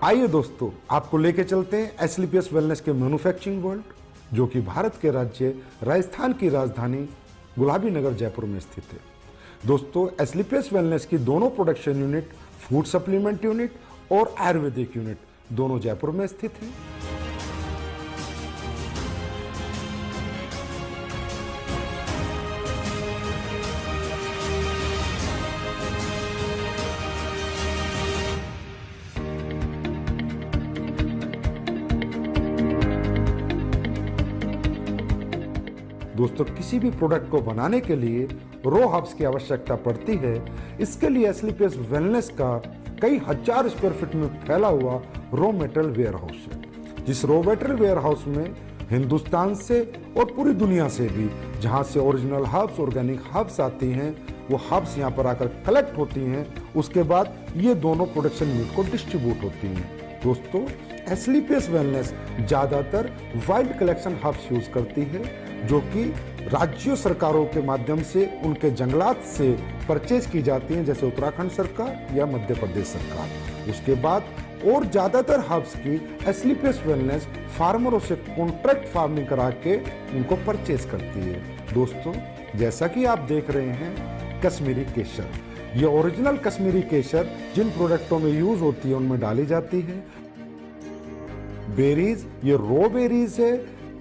आइए दोस्तों, आपको लेके चलते हैं एसलीपीएस वेलनेस के मैन्युफैक्चरिंग वर्ल्ड, जो कि भारत के राज्य राजस्थान की राजधानी गुलाबी नगर जयपुर में स्थित है। दोस्तों, एसलीपीएस वेलनेस की दोनों production unit, food supplement unit और आयुर्वेदिक यूनिट दोनों जयपुर में स्थित हैं। दोस्तों, किसी भी प्रोडक्ट को बनाने के लिए रो हब्स की आवश्यकता पड़ती है। इसके लिए एसलीपीएस वेलनेस का कई हजार स्क्वायर फीट में फैला हुआ रो मेटेरियल वेयर हाउस है। जिस रो मेटेरियल वेयर हाउस में हिंदुस्तान से और पूरी दुनिया से भी जहां से ओरिजिनल हर्ब्स, ऑर्गेनिक हर्ब्स आती हैं, वो हर्ब्स यहाँ पर आकर कलेक्ट होती हैं। उसके बाद ये दोनों प्रोडक्शन यूनिट को डिस्ट्रीब्यूट होती हैं। दोस्तों, एसलीपीएस वेलनेस ज्यादातर वाइल्ड कलेक्शन हर्ब्स यूज करती है, जो कि राज्यों सरकारों के माध्यम से उनके जंगलात से परचेज की जाती हैं, जैसे उत्तराखंड सरकार या मध्य प्रदेश सरकार। उसके बाद और ज्यादातर हर्ब्स की एसलीपीएस वेलनेस फार्मरों से कॉन्ट्रैक्ट फार्मिंग करा के उनको परचेज करती है। दोस्तों, जैसा कि आप देख रहे हैं, कश्मीरी केसर, ये ओरिजिनल कश्मीरी केसर जिन प्रोडक्टों में यूज होती है उनमें डाली जाती है। बेरीज, ये रो बेरीज है।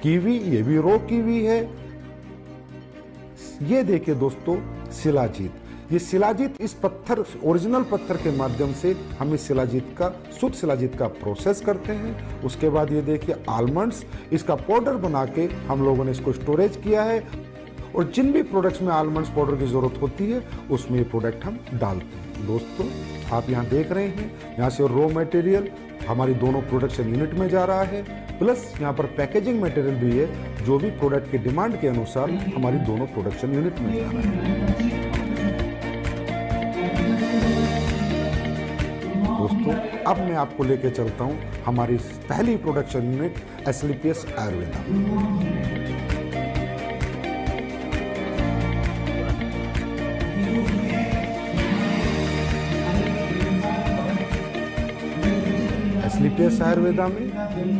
कीवी, ये भी रो कीवी है। ये देखिए दोस्तों, शिलाजीत, ये शिलाजीत इस पत्थर, ओरिजिनल पत्थर के माध्यम से हम इस शिलाजीत का, शुद्ध शिलाजीत का प्रोसेस करते हैं। उसके बाद ये देखिए आलमंड्स, इसका पाउडर बना के हम लोगों ने इसको स्टोरेज किया है, और जिन भी प्रोडक्ट्स में आलमंड्स पाउडर की जरूरत होती है उसमें ये प्रोडक्ट हम डालते हैं। दोस्तों, आप यहाँ देख रहे हैं, यहाँ से रॉ मटेरियल हमारी दोनों प्रोडक्शन यूनिट में जा रहा है, प्लस यहाँ पर पैकेजिंग मटेरियल भी है, जो भी प्रोडक्ट की डिमांड के अनुसार हमारी दोनों प्रोडक्शन यूनिट में जा रहा है। दोस्तों, अब मैं आपको लेके चलता हूँ हमारी पहली प्रोडक्शन यूनिट एसलीपीएस आयुर्वेदा। एसलीपीएस आयुर्वेदा में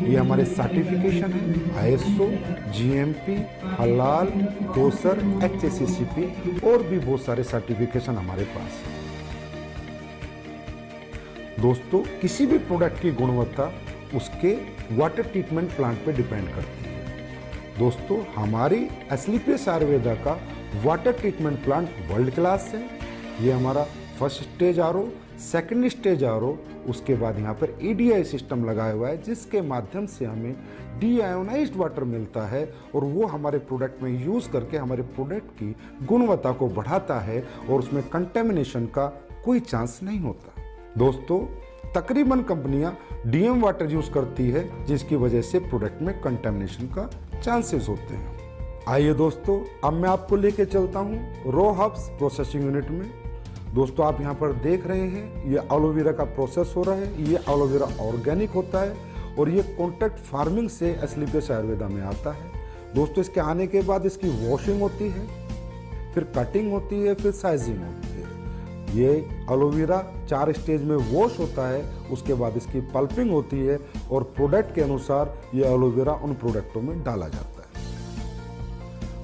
ये हमारे सर्टिफिकेशन है, आईएसओ, जीएमपी, हलाल, कोसर, एचएसीसीपी और भी बहुत सारे सर्टिफिकेशन हमारे पास है। दोस्तों, किसी भी प्रोडक्ट की गुणवत्ता उसके वाटर ट्रीटमेंट प्लांट पे डिपेंड करती है। दोस्तों, हमारी एसलीपीएस आयुर्वेदा का water treatment plant world class है। ये हमारा first stage RO, second stage RO, उसके बाद यहाँ पर ईडीआई सिस्टम लगाया हुआ है, जिसके माध्यम से हमें डीआयोनाइज्ड वाटर मिलता है, और वो हमारे प्रोडक्ट में यूज करके हमारे प्रोडक्ट की गुणवत्ता को बढ़ाता है, और उसमें कंटेमिनेशन का कोई चांस नहीं होता। दोस्तों, तकरीबन कंपनियां डीएम वाटर यूज करती है, जिसकी वजह से प्रोडक्ट में कंटेमिनेशन का चांसेस होते हैं। आइए दोस्तों, अब मैं आपको लेके चलता हूँ रो हब्स प्रोसेसिंग यूनिट में। दोस्तों, आप यहाँ पर देख रहे हैं, ये एलोवेरा का प्रोसेस हो रहा है। ये एलोवेरा ऑर्गेनिक होता है, और ये कॉन्ट्रैक्ट फार्मिंग से एसलीपीएस आयुर्वेदा में आता है। दोस्तों, इसके आने के बाद इसकी वॉशिंग होती है, फिर कटिंग होती है, फिर साइजिंग होती है। ये एलोवेरा 4 स्टेज में वॉश होता है, उसके बाद इसकी पल्पिंग होती है, और प्रोडक्ट के अनुसार ये एलोवेरा उन प्रोडक्टों में डाला जाता है।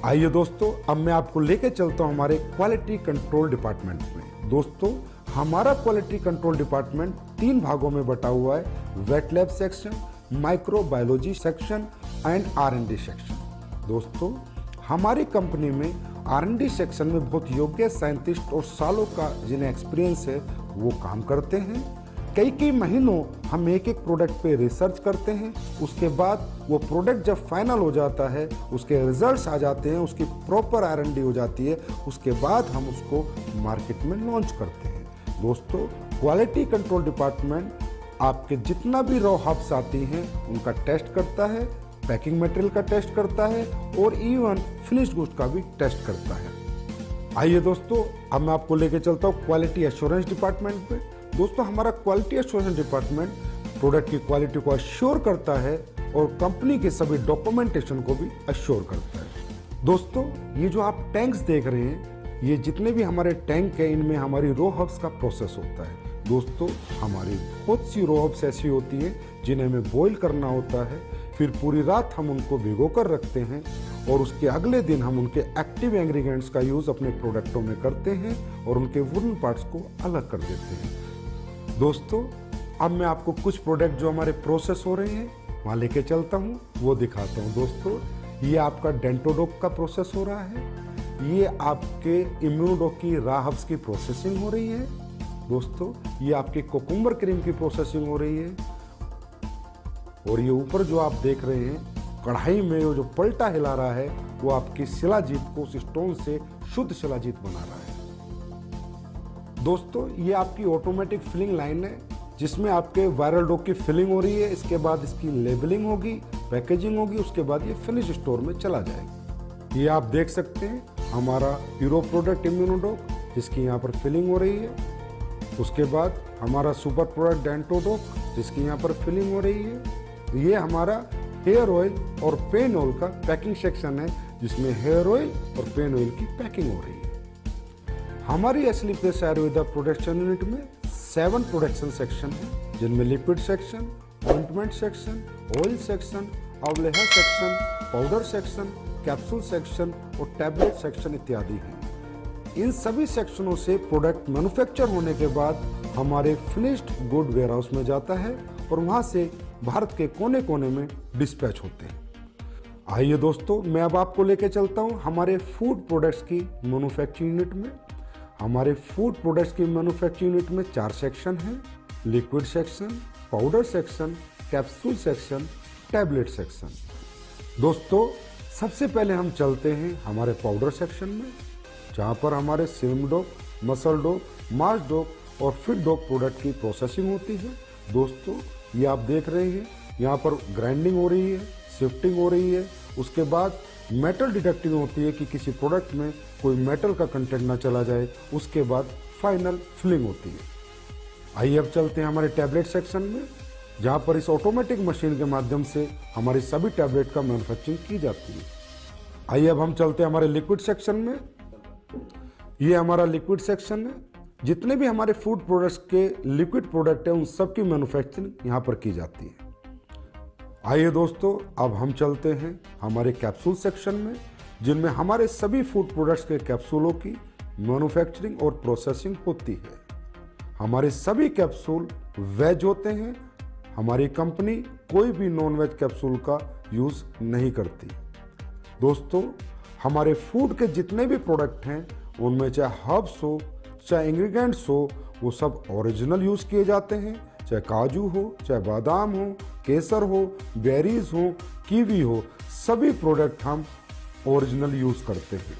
आइए दोस्तों, अब मैं आपको लेके चलता हूं हमारे क्वालिटी कंट्रोल डिपार्टमेंट में। दोस्तों, हमारा क्वालिटी कंट्रोल डिपार्टमेंट 3 भागों में बटा हुआ है, wet lab section, microbiology section and R and D section. दोस्तों, हमारी कंपनी में आर&डी सेक्शन में बहुत योग्य साइंटिस्ट और सालों का जिन्हें एक्सपीरियंस है वो काम करते हैं। कई महीनों हम एक प्रोडक्ट पे रिसर्च करते हैं। उसके बाद वो प्रोडक्ट जब फाइनल हो जाता है, उसके रिजल्ट्स आ जाते हैं, उसकी प्रॉपर आर&डी हो जाती है, उसके बाद हम उसको मार्केट में लॉन्च करते हैं। दोस्तों, क्वालिटी कंट्रोल डिपार्टमेंट आपके जितना भी रॉ हब्स आती हैं उनका टेस्ट करता है, पैकिंग मटेरियल का टेस्ट करता है, और इवन फिनिश्ड गुड्स का भी टेस्ट करता है। आइए दोस्तों, अब मैं आपको लेके चलता हूँ क्वालिटी एश्योरेंस डिपार्टमेंट पे। दोस्तों, हमारा क्वालिटी एश्योरेंस डिपार्टमेंट प्रोडक्ट की क्वालिटी को अश्योर करता है, और कंपनी के सभी डॉक्यूमेंटेशन को भी अश्योर करता है। दोस्तों, ये जो आप टैंक्स देख रहे हैं, ये जितने भी हमारे टैंक है, इनमें हमारी रो हब्स का प्रोसेस होता है। दोस्तों हमारी बहुत सी रॉ हर्ब्स ऐसी होती हैं जिन्हें हमें बॉईल करना होता है, फिर पूरी रात हम उनको भिगो कर रखते हैं और उसके अगले दिन हम उनके एक्टिव इंग्रेडिएंट्स का यूज अपने प्रोडक्टों में करते हैं और उनके वुडन पार्ट्स को अलग कर देते हैं। दोस्तों अब मैं आपको कुछ प्रोडक्ट जो हमारे प्रोसेस हो रहे हैं वहाँ लेके चलता हूँ, वो दिखाता हूँ। दोस्तों ये आपका डेंटोडोक का प्रोसेस हो रहा है, ये आपके इम्यूनोडोक की रॉ हर्ब्स की प्रोसेसिंग हो रही है। दोस्तों ये आपकी कोकुम्बर क्रीम की प्रोसेसिंग हो रही है और ये ऊपर जो आप देख रहे हैं कढ़ाई में वो जो पलटा हिला रहा है वो आपकी शिलाजीत को उस स्टोन से शुद्ध शिलाजीत बना रहा है। दोस्तों ये आपकी ऑटोमेटिक फिलिंग लाइन है जिसमें आपके वायरल डॉग की फिलिंग हो रही है, इसके बाद इसकी लेबलिंग होगी, पैकेजिंग होगी, उसके बाद ये फिनिश स्टोर में चला जाएगा। ये आप देख सकते हैं हमारा हीरो प्रोडक्ट इम्यूनोडोक जिसकी यहाँ पर फिलिंग हो रही है, उसके बाद हमारा सुपर प्रोडक्ट डेंटोडोक जिसकी यहाँ पर फिलिंग हो रही है। ये हमारा हेयर ऑयल और पेन ऑयल का पैकिंग सेक्शन है जिसमें हेयर ऑयल और पेन ऑयल की पैकिंग हो रही है। हमारी एस्लीपियस आयुर्वेदा प्रोडक्शन यूनिट में 7 प्रोडक्शन सेक्शन है जिनमें liquid section, ointment section, oil section, अवलेहा section, powder section, capsule section और टैबलेट सेक्शन इत्यादि हैं। इन सभी सेक्शनों से प्रोडक्ट मैन्युफैक्चर होने के बाद हमारे फिनिश्ड गुड वेयरहाउस में जाता है और वहां से भारत के कोने कोने में डिस्पैच होते हैं। आइए दोस्तों मैं अब आपको लेके चलता हूं हमारे फूड प्रोडक्ट्स की मैन्युफैक्चरिंग यूनिट में। हमारे फूड प्रोडक्ट्स की मैन्युफैक्चरिंग यूनिट में 4 सेक्शन हैं, liquid section, powder section, capsule section, tablet section. दोस्तों सबसे पहले हम चलते हैं हमारे पाउडर सेक्शन में जहां पर हमारे स्लिम डॉग, मसल डॉग, मास डॉग और फिट डॉग प्रोडक्ट की प्रोसेसिंग होती है। दोस्तों ये आप देख रहे हैं यहाँ पर ग्राइंडिंग हो रही है, शिफ्टिंग हो रही है, उसके बाद मेटल डिटेक्टिंग होती है कि किसी प्रोडक्ट में कोई मेटल का कंटेंट ना चला जाए, उसके बाद फाइनल फिलिंग होती है। आइए अब चलते हैं हमारे टैबलेट सेक्शन में जहाँ पर इस ऑटोमेटिक मशीन के माध्यम से हमारी सभी टैबलेट का मैन्युफैक्चरिंग की जाती है। आइए अब हम चलते हैं हमारे लिक्विड सेक्शन में। ये हमारा लिक्विड सेक्शन है, जितने भी हमारे फूड प्रोडक्ट्स के लिक्विड प्रोडक्ट हैं उन सब की मैन्युफैक्चरिंग यहाँ पर की जाती है। आइए दोस्तों अब हम चलते हैं हमारे कैप्सूल सेक्शन में जिनमें हमारे सभी फूड प्रोडक्ट्स के कैप्सूलों की मैन्युफैक्चरिंग और प्रोसेसिंग होती है। हमारे सभी कैप्सूल वेज होते हैं, हमारी कंपनी कोई भी नॉन वेज कैप्सूल का यूज नहीं करती। दोस्तों हमारे फूड के जितने भी प्रोडक्ट हैं उनमें चाहे हर्ब्स हो चाहे इंग्रेडिएंट्स हो वो सब ओरिजिनल यूज किए जाते हैं, चाहे काजू हो, चाहे बादाम हो, केसर हो, बेरीज हो, कीवी हो, सभी प्रोडक्ट हम ओरिजिनल यूज करते हैं।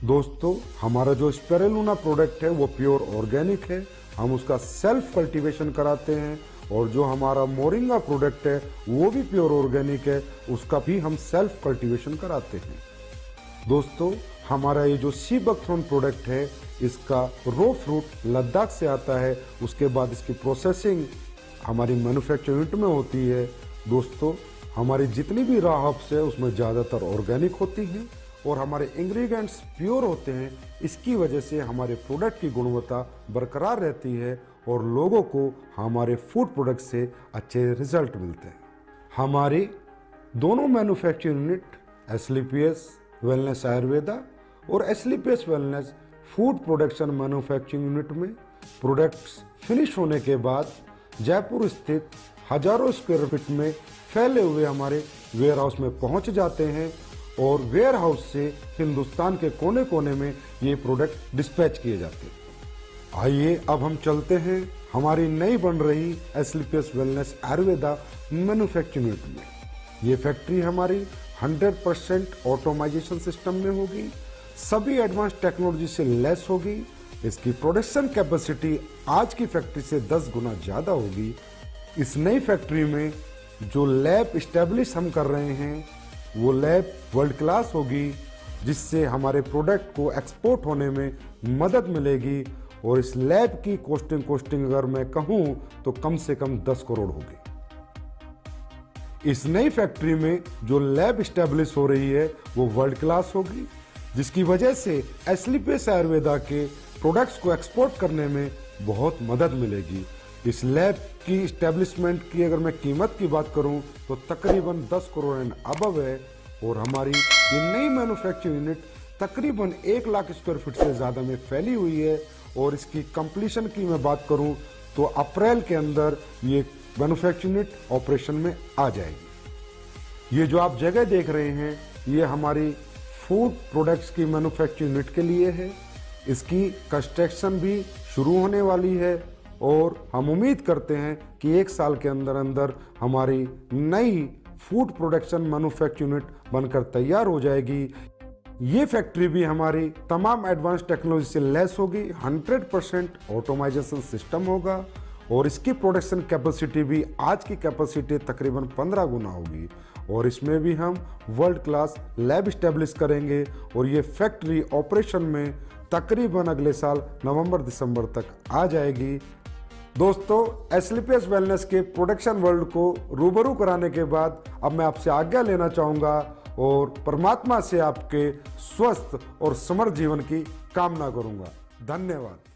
दोस्तों हमारा जो स्पिरुलिना प्रोडक्ट है वो प्योर ऑर्गेनिक है, हम उसका सेल्फ कल्टीवेशन कराते हैं और जो हमारा मोरिंगा प्रोडक्ट है वो भी प्योर ऑर्गेनिक है, उसका भी हम सेल्फ कल्टीवेशन कराते हैं। दोस्तों हमारा ये जो सी बकथ्रोन प्रोडक्ट है इसका रो फ्रूट लद्दाख से आता है, उसके बाद इसकी प्रोसेसिंग हमारी मैन्युफैक्चरिंग यूनिट में होती है। दोस्तों हमारी जितनी भी रॉ हर्ब्स है उसमें ज़्यादातर ऑर्गेनिक होती हैं और हमारे इंग्रेडिएंट्स प्योर होते हैं, इसकी वजह से हमारे प्रोडक्ट की गुणवत्ता बरकरार रहती है और लोगों को हमारे फूड प्रोडक्ट से अच्छे रिजल्ट मिलते हैं। हमारे दोनों manufacturing unit Asclepius Wellness Ayurveda और Asclepius Wellness food production manufacturing unit में प्रोडक्ट्स फिनिश होने के बाद जयपुर स्थित हजारों स्क्वायर फीट में फैले हुए हमारे वेयर हाउस में पहुंच जाते हैं और वेयर हाउस से हिंदुस्तान के कोने कोने में ये प्रोडक्ट डिस्पैच किए जाते हैं। आइए अब हम चलते हैं हमारी नई बन रही एस्लीपियस वेलनेस आयुर्वेदा मैन्युफैक्चरिंग यूनिट में। ये फैक्ट्री हमारी 100% ऑटोमाइजेशन सिस्टम में होगी, सभी एडवांस टेक्नोलॉजी से लेस होगी। इसकी प्रोडक्शन कैपेसिटी आज की फैक्ट्री से 10 गुना ज्यादा होगी। इस नई फैक्ट्री में जो लैब इस्टेब्लिश हम कर रहे हैं वो लैब वर्ल्ड क्लास होगी, जिससे हमारे प्रोडक्ट को एक्सपोर्ट होने में मदद मिलेगी और इस लैब की कॉस्टिंग अगर मैं कहूं तो कम से कम 10 करोड़ होगी। इस नई फैक्ट्री में जो लैब इस्टेब्लिश हो रही है वो वर्ल्ड क्लास होगी, जिसकी वजह से एस्लीपियस आयुर्वेदा के प्रोडक्ट्स को एक्सपोर्ट करने में बहुत मदद मिलेगी। इस लैब की इस्टेब्लिशमेंट की अगर मैं कीमत की बात करूं तो तकरीबन 10 करोड़ एंड अबव है, और हमारी ये नई मैन्युफैक्चरिंग यूनिट तकरीबन 1 लाख स्क्वायर फीट से ज़्यादा में फैली हुई है। और इसकी कंप्लीशन की मैं बात करूं तो अप्रैल के अंदर ये मैन्युफैक्चरिंग यूनिट ऑपरेशन में आ जाएगी। ये जो आप जगह देख रहे हैं ये हमारी फूड प्रोडक्ट्स की मैन्युफैक्चरिंग यूनिट के लिए है। इसकी कंस्ट्रक्शन भी शुरू होने वाली है और हम उम्मीद करते हैं कि 1 साल के अंदर अंदर हमारी नई फूड प्रोडक्शन मैन्युफैक्चरिंग यूनिट बनकर तैयार हो जाएगी। ये फैक्ट्री भी हमारी तमाम एडवांस टेक्नोलॉजी से लैस होगी, 100% ऑटोमाइजेशन सिस्टम होगा, और इसकी प्रोडक्शन कैपेसिटी भी आज की कैपेसिटी तकरीबन 15 गुना होगी। और इसमें भी हम वर्ल्ड क्लास लैब इस्टेब्लिश करेंगे और ये फैक्ट्री ऑपरेशन में तकरीबन अगले साल नवंबर-दिसंबर तक आ जाएगी। दोस्तों, एस्क्लेपियस वेलनेस के प्रोडक्शन वर्ल्ड को रूबरू कराने के बाद अब मैं आपसे आज्ञा लेना चाहूँगा और परमात्मा से आपके स्वस्थ और समृद्ध जीवन की कामना करूँगा। धन्यवाद।